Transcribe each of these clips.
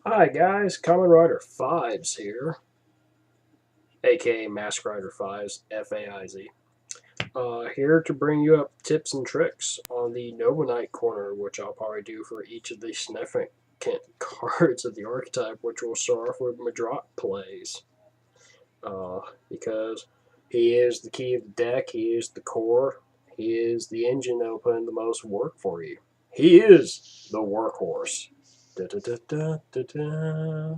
Hi guys, Common Rider Fives here, aka Mask Rider Fives, Faiz. Here to bring you up tips and tricks on the Noble Knight corner, which I'll probably do for each of the significant cards of the archetype, which will start off with Medraut plays. Because he is the key of the deck, he is the core, he is the engine that will put in the most work for you. He is the workhorse. Da, da, da, da, da, da.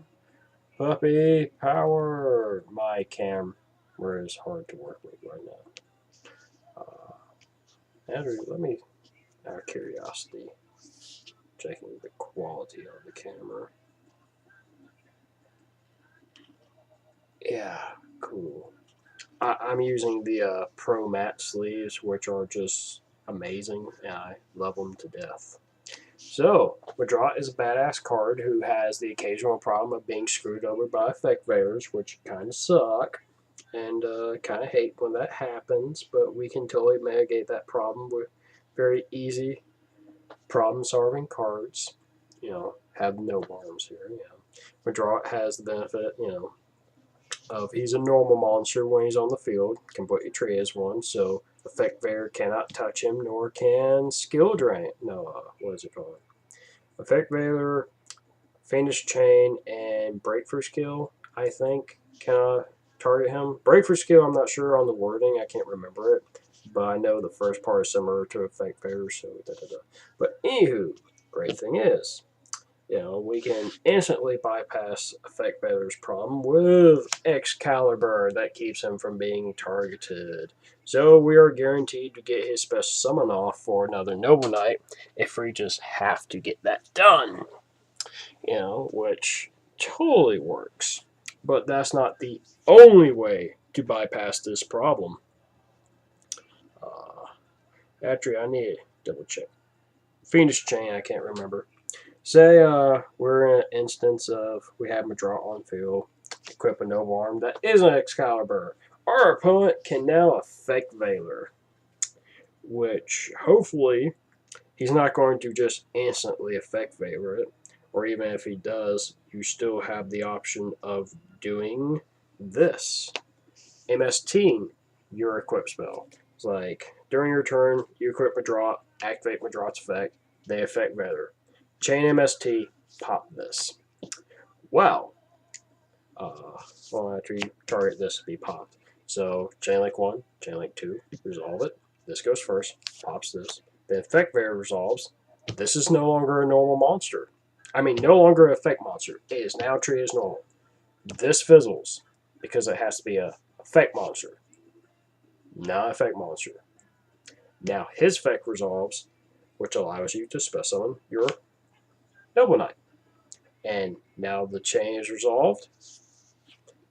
Puppy power. My camera is hard to work with right now. Andrew, let me, out of curiosity, checking the quality of the camera. Yeah, cool. I'm using the Pro Matte sleeves, which are just amazing, and I love them to death. So, Medraut is a badass card who has the occasional problem of being screwed over by effect veilers, which kind of suck, and kind of hate when that happens, but we can totally mitigate that problem with very easy problem solving cards. Have no arms here. Medraut has the benefit, of he's a normal monster when he's on the field, can put your tree as one, so effect veiler cannot touch him, nor can skill drain. No, what is it called? Effect Veiler, Fiendish Chain, and Breakthrough Skill, I think, can target him. Breakthrough Skill, I'm not sure on the wording. I can't remember it. But I know the first part is similar to Effect Veiler, so da-da-da. But anywho, great thing is, we can instantly bypass Effect Veiler's problem with Excalibur. That keeps him from being targeted. So we are guaranteed to get his special summon off for another Noble Knight if we just have to get that done. Which totally works. But that's not the only way to bypass this problem. Uh, Actually, I need to double check. Fiendish Chain, I can't remember. Say we're in an instance of we have Medraut on field, equip a Noble Arm that isn't Excalibur. Our opponent can now affect Veiler, which hopefully he's not going to just instantly affect Veiler it, or even if he does, you still have the option of doing this. MST your equip spell. It's like during your turn, you equip Medraut, activate Medraut's effect, they affect Veiler. Chain MST, pop this. Well, after you target this to be popped. So chain link 1, chain link 2, resolve it. This goes first, pops this. The effect Veiler resolves. This is no longer a normal monster. I mean, no longer an effect monster. It is now treated as normal. This fizzles because it has to be a effect monster, not effect monster. Now his effect resolves, which allows you to special summon your Noble Knight. And now the chain is resolved.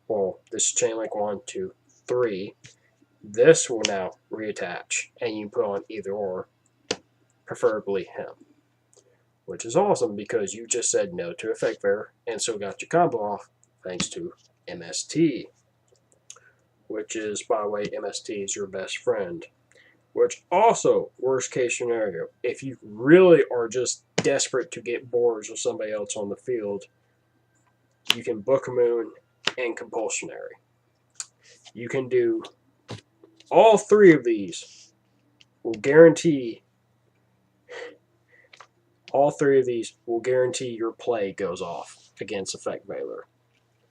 Well, this chain link 1, 2, 3. This will now reattach, and you put on either or, preferably him. Which is awesome because you just said no to effect veiler and so got your combo off thanks to MST. Which is, by the way, MST is your best friend. Which also, worst case scenario, if you really are just desperate to get boards with somebody else on the field, you can Book a Moon and Compulsionary. You can do all three of these. Will guarantee your play goes off against Effect Veiler.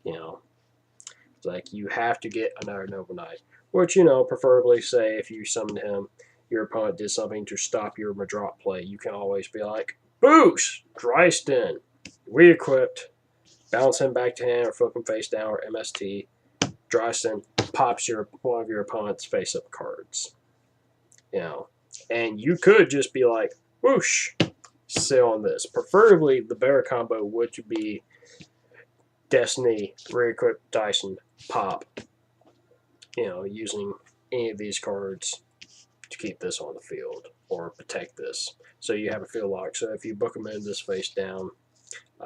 It's like you have to get another Noble Knight. Which, preferably say if you summoned him, your opponent did something to stop your Medraut play, you can always be like, boost! Dryston! Re-equipped, bounce him back to hand or flip him face down or MST. Dryston pops one of your opponent's face-up cards. And you could just be like, whoosh, sit on this. Preferably, the better combo would be Destiny, re-equip Dyson, pop. Using any of these cards to keep this on the field or protect this. So you have a field lock. So if you book them in this face down,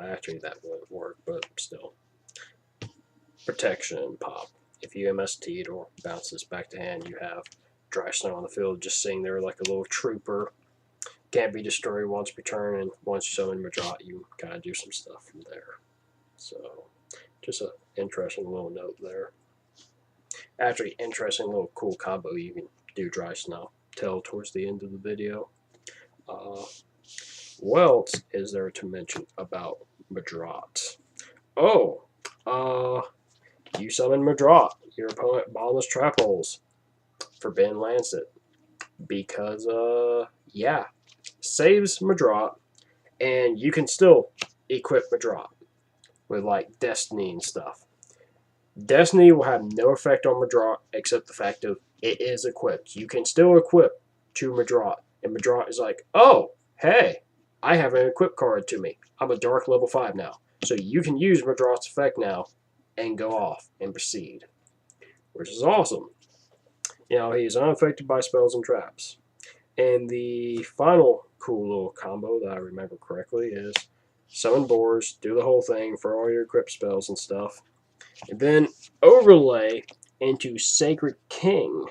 actually that won't work, but still. Protection, pop. If you MST'd or bounce this back to hand, you have Dry Snow on the field just sitting there like a little trooper. Can't be destroyed once per turn, and once you summon Medraut, you kind of do some stuff from there. So, just an interesting little note there. Actually, interesting little cool combo you can do dry snow. Tell towards the end of the video. Uh, what else is there to mention about Medraut? Oh, you summon Medraut. Your opponent bottomless trap holes for Ben Lancet. Because, yeah, saves Medraut, and you can still equip Medraut with, like, Destiny and stuff. Destiny will have no effect on Medraut except the fact of it is equipped. You can still equip to Medraut, and Medraut is like, oh, hey, I have an equip card to me. I'm a Dark level 5 now. So you can use Medraut's effect now and go off and proceed, which is awesome. You know, he's unaffected by spells and traps. And the final cool little combo that I remember correctly is summon boars, do the whole thing for all your equip spells and stuff, and then overlay into Sacred King,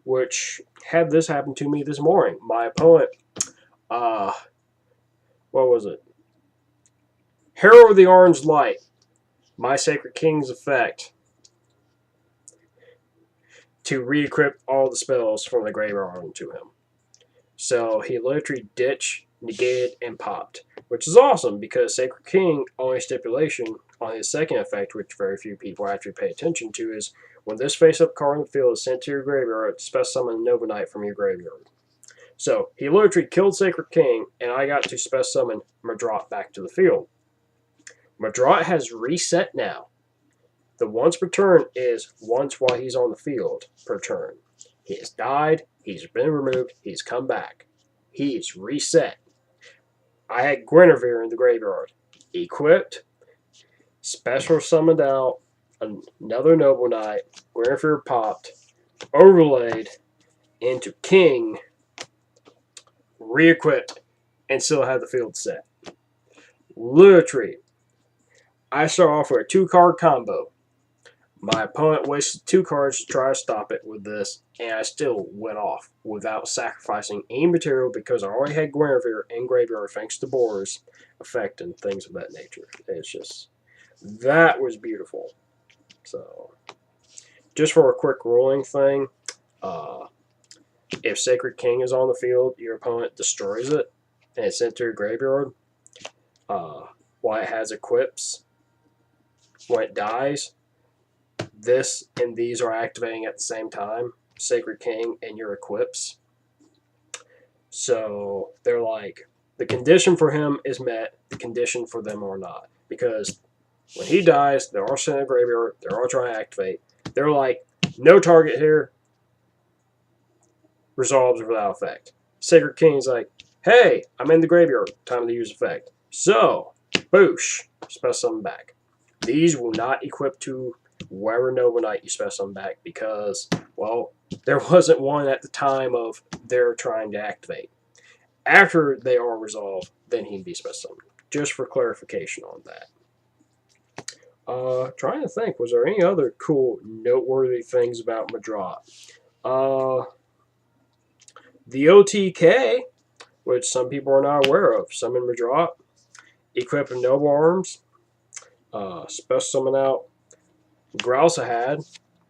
which had this happen to me this morning. My opponent, what was it? Herald of the Orange Light, my Sacred King's effect, to re-equip all the spells from the graveyard onto him. So he literally ditched, negated, and popped, which is awesome because Sacred King, only stipulation on his second effect, which very few people actually pay attention to, is when this face-up card in the field is sent to your graveyard, special summon Nova Knight from your graveyard. So he literally killed Sacred King, and I got to special summon Medraut back to the field. Medraut has reset now. The once per turn is once while he's on the field per turn. He has died, he's been removed, he's come back. He's reset. I had Guinevere in the graveyard. Equipped, special summoned out, another Noble Knight, Guinevere popped, overlaid into King, re-equipped, and still had the field set. Literally, I start off with a 2-card combo. My opponent wasted 2 cards to try to stop it with this, and I still went off without sacrificing any material because I already had Guinevere in graveyard thanks to Boar's effect and things of that nature. It's just, that was beautiful. So, just for a quick ruling thing, if Sacred King is on the field, your opponent destroys it, and it's sent to your graveyard, while it has equips, when it dies, this and these are activating at the same time, Sacred King and your equips. So they're like, the condition for him is met, the condition for them are not. Because when he dies, they're all sent in the graveyard, they're all trying to activate. They're like, no target here, resolves without effect. Sacred King's like, hey, I'm in the graveyard, time to use effect. So, boosh, special summon back. These will not equip to wherever Nova Knight you special summon back because, well, there wasn't one at the time of they're trying to activate. After they are resolved, then he'd be special summoned. Just for clarification on that. Trying to think, was there any other cool, noteworthy things about Medraut? The OTK, which some people are not aware of, summon Medraut, equip Noble Arms, special summon out Grousehad,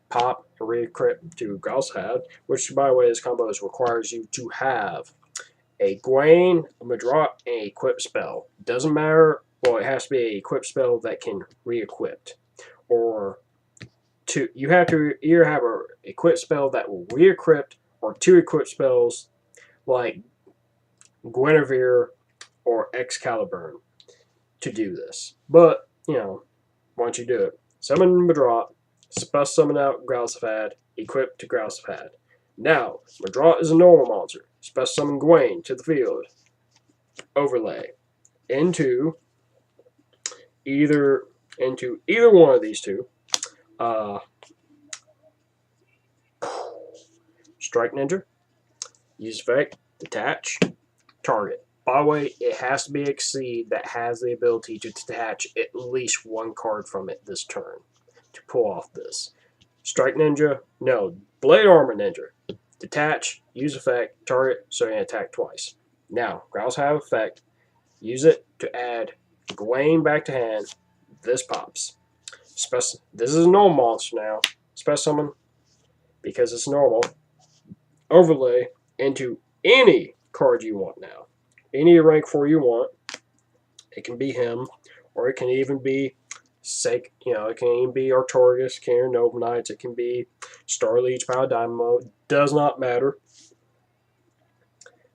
pop and re-equip to Grousehad, which, by the way, this combo requires you to have a Gwain, a Medraut, and a equip spell. Doesn't matter, well, it has to be a equip spell that can re-equip. Or you have to either have an equip spell that will re-equip or 2 equip spells like Guinevere or Excalibur to do this. But, you know, once you do it, summon Medraut, special summon out Grousehad, equip to Grousehad. Now, Medraut is a normal monster. Special summon Gwain to the field. Overlay into either one of these two. Strike Ninja. Use effect. Detach. Target. By the way, it has to be an Exceed that has the ability to detach at least 1 card from it this turn to pull off this. Strike Ninja. No. Blade Armor Ninja. Detach. Use effect. Target. So you can attack twice. Now, Grouse have effect. Use it to add Gawain back to hand. This pops. This is a normal monster now. Special summon, because it's normal. Overlay into any card you want now. Any rank 4 you want. It can be him, or it can even be it can even be Artorias, Karen, Nova Knights, it can be Star Leech, Power Dynamo. Does not matter.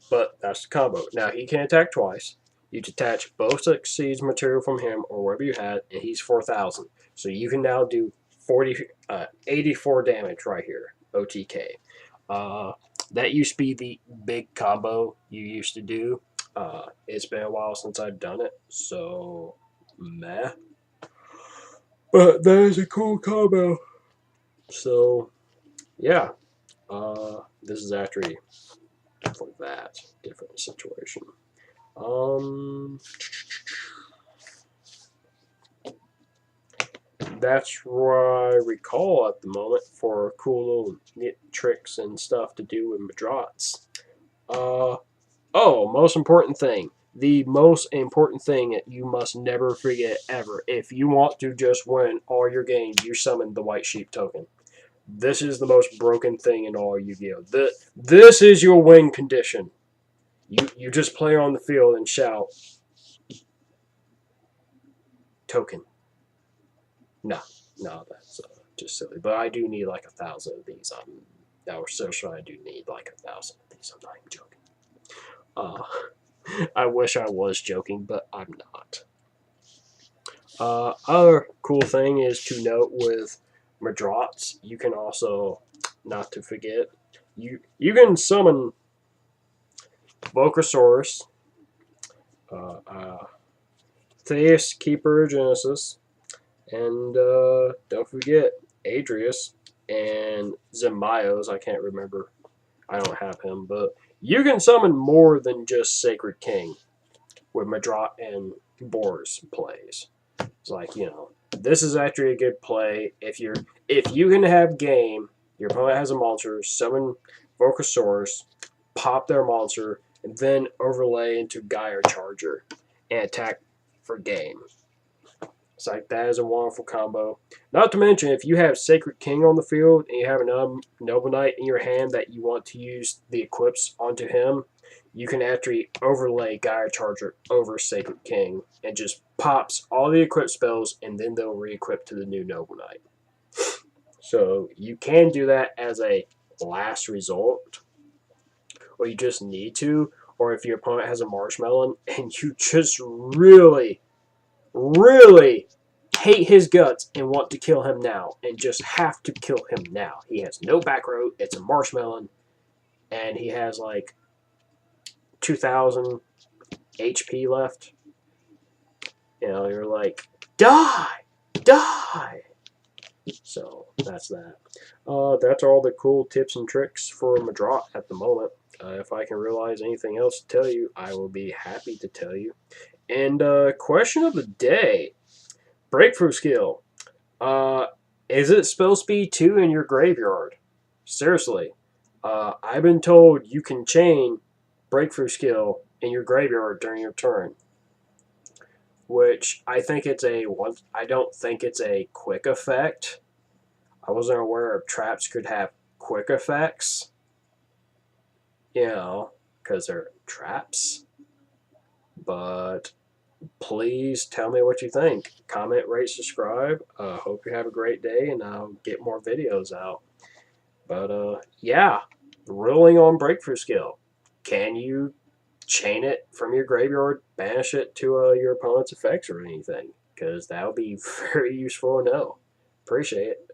But that's the combo. Now he can attack twice. You detach both Succeeds material from him or wherever you had, and he's 4,000. So you can now do 84 damage right here. OTK. That used to be the big combo you used to do. It's been a while since I've done it, so meh. But that is a cool combo. So yeah, this is actually for that different situation. That's what I recall at the moment for cool little tricks and stuff to do with Medrauts. Most important thing. The most important thing that you must never forget ever. If you want to just win all your games, you summon the White Sheep token. This is the most broken thing in all Yu-Gi-Oh! This is your win condition. You just play on the field and shout, token. No, that's just silly. But I do need like 1,000 of these. Our social, I do need like 1,000 of these. I'm not even joking. I wish I was joking, but I'm not. Other cool thing is to note with Medrauts, you can also, not to forget, you can summon Volcasaurus, Theus, Keeper, Genesis, and don't forget Adrius and Zemios. I can't remember. I don't have him, but you can summon more than just Sacred King with Medraut and Boars plays. It's like, this is actually a good play. If you can have game, your opponent has a monster, summon Volcasaurus, pop their monster, and then overlay into Gyre Charger and attack for game. It's like, that is a wonderful combo. Not to mention, if you have Sacred King on the field and you have an Noble Knight in your hand that you want to use the equips onto him, you can actually overlay Gyre Charger over Sacred King and just pops all the equipped spells, and then they'll re-equip to the new Noble Knight. So you can do that as a last resort, or you just need to, or if your opponent has a Marshmallow and you just really hate his guts and want to kill him now and just have to kill him now. He has no back row, it's a Marshmallow, and he has like 2,000 HP left. You're like, die! So that's that. That's all the cool tips and tricks for Medraut at the moment. If I can realize anything else to tell you, I will be happy to tell you. And question of the day. Breakthrough skill. Is it spell speed 2 in your graveyard? Seriously. I've been told you can chain breakthrough skill in your graveyard during your turn. Which I think I don't think it's a quick effect. I wasn't aware of traps could have quick effects. Because they're traps. But please tell me what you think. Comment, rate, subscribe. Hope you have a great day, and I'll get more videos out. But yeah, ruling on breakthrough skill. Can you chain it from your graveyard, banish it to your opponent's effects or anything? Because that would be very useful to know. Appreciate it.